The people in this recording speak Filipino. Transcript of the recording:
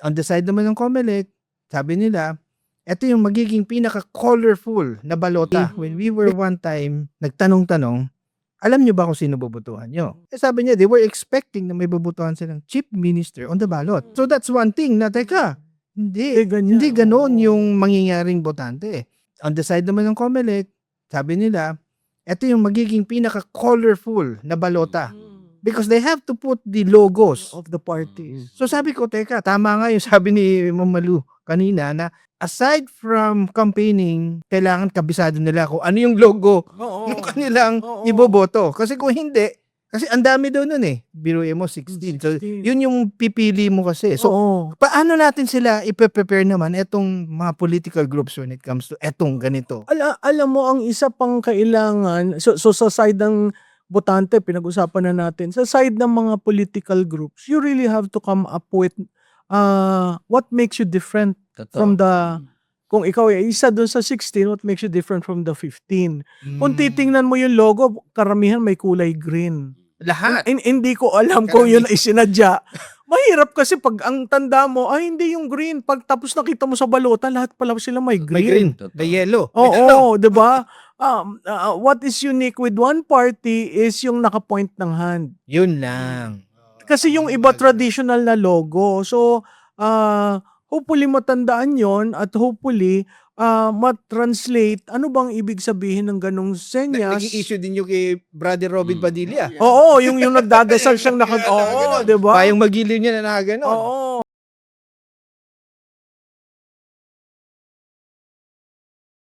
On the side naman ng COMELEC, sabi nila, ito yung magiging pinaka-colorful na balota. When we were one time, nagtanong-tanong, alam nyo ba kung sino bobotohan nyo? Eh sabi niya, they were expecting na may bobotohan silang chief minister on the ballot. So that's one thing na, teka, hindi ganon yung mangyayaring botante. On the side naman ng COMELEC, sabi nila, ito yung magiging pinaka-colorful na balota. Because they have to put the logos of the parties. So sabi ko, teka, tama nga yung sabi ni Mamalu kanina na aside from campaigning, kailangan kabisado nila kung ano yung logo yung kanilang iboboto. Kasi kung hindi, kasi ang dami daw nun eh. Biruin mo 16. So yun yung pipili mo kasi. So paano natin sila ipe-prepare naman etong mga political groups when it comes to etong ganito? Alam mo, ang isa pang kailangan, so sa side ng botante, pinag-usapan na natin. Sa side ng mga political groups, you really have to come up with what makes you different from the, kung ikaw ay isa dun sa 16, what makes you different from the 15. Kung titingnan mo yung logo, karamihan may kulay green. Lahat. Hindi ko alam kung yun ay sinadya. Mahirap kasi pag ang tanda mo, hindi yung green. Pag tapos nakita mo sa balota, lahat pala sila may green. May green. May yellow. Oo, di ba? What is unique with one party is yung naka-point ng hand. Yun lang. Kasi yung iba traditional na logo. So, hopefully matandaan yon at hopefully mat-translate ano bang ibig sabihin ng ganong senyas. Naging issue din yung kay Brother Robin Padilla. Oo, yung nagdadasal siyang oo, di ba? Yung magiliw niya na nakagano. Oo,